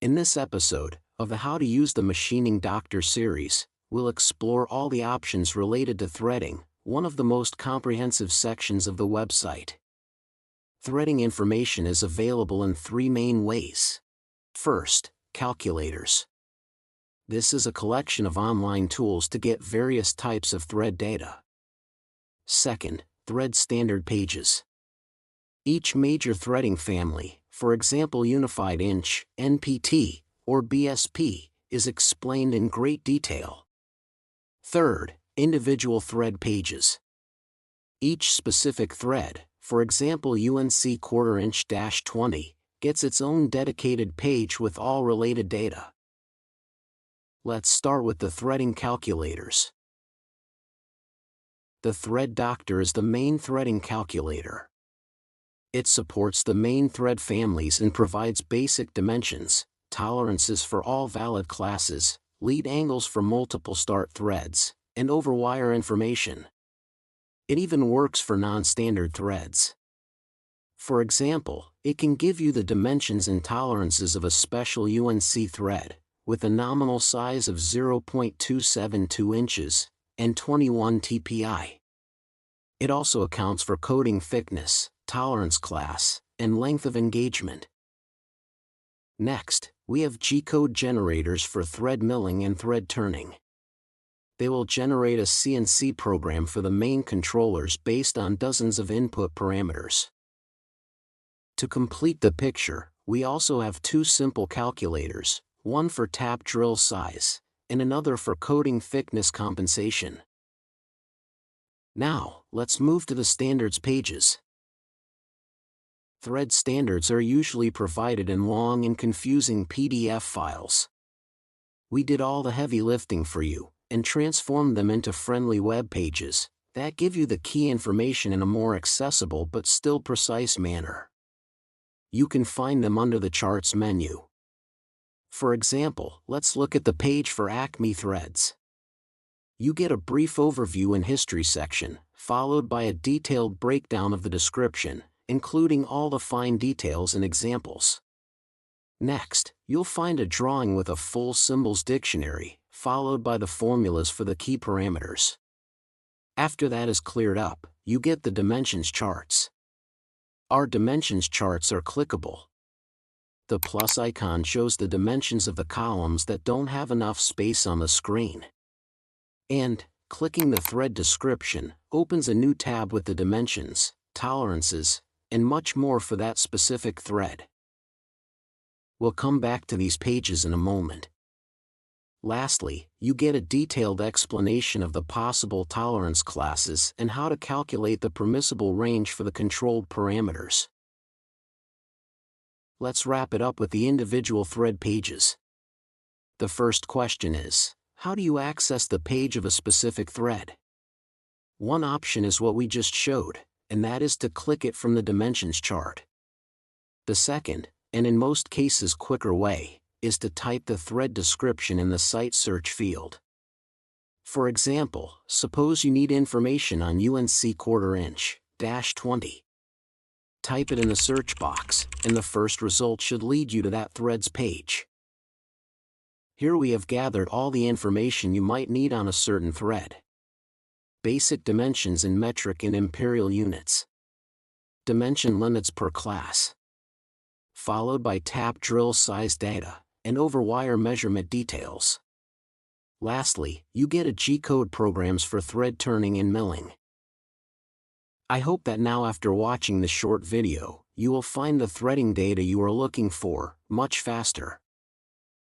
In this episode of the How to Use the Machining Doctor series, we'll explore all the options related to threading, one of the most comprehensive sections of the website. Threading information is available in three main ways. First, calculators. This is a collection of online tools to get various types of thread data. Second, thread standard pages. Each major threading family, for example Unified Inch, NPT, or BSP, is explained in great detail. Third, individual thread pages. Each specific thread, for example UNC 1/4 inch-20, gets its own dedicated page with all related data. Let's start with the threading calculators. The Thread Doctor is the main threading calculator. It supports the main thread families and provides basic dimensions, tolerances for all valid classes, lead angles for multiple start threads, and overwire information. It even works for non-standard threads. For example, it can give you the dimensions and tolerances of a special UNC thread, with a nominal size of 0.272 inches, and 21 TPI. It also accounts for coding thickness, tolerance class, and length of engagement. Next, we have G-code generators for thread milling and thread turning. They will generate a CNC program for the main controllers based on dozens of input parameters. To complete the picture, we also have two simple calculators, one for tap drill size, and another for coding thickness compensation. Now, let's move to the standards pages. Thread standards are usually provided in long and confusing PDF files. We did all the heavy lifting for you, and transformed them into friendly web pages that give you the key information in a more accessible but still precise manner. You can find them under the Charts menu. For example, let's look at the page for ACME threads. You get a brief overview and history section, followed by a detailed breakdown of the description, including all the fine details and examples. Next, you'll find a drawing with a full symbols dictionary, followed by the formulas for the key parameters. After that is cleared up, you get the dimensions charts. Our dimensions charts are clickable. The plus icon shows the dimensions of the columns that don't have enough space on the screen. And, clicking the thread description opens a new tab with the dimensions, tolerances, and much more for that specific thread. We'll come back to these pages in a moment. Lastly, you get a detailed explanation of the possible tolerance classes and how to calculate the permissible range for the controlled parameters. Let's wrap it up with the individual thread pages. The first question is, how do you access the page of a specific thread? One option is what we just showed, and that is to click it from the dimensions chart. The second, and in most cases quicker way, is to type the thread description in the site search field. For example, suppose you need information on UNC 1/4 inch-20. Type it in the search box, and the first result should lead you to that thread's page. Here we have gathered all the information you might need on a certain thread. Basic dimensions in metric and imperial units. Dimension limits per class. Followed by tap drill size data, and overwire measurement details. Lastly, you get a G-code programs for thread turning and milling. I hope that now after watching this short video, you will find the threading data you are looking for much faster.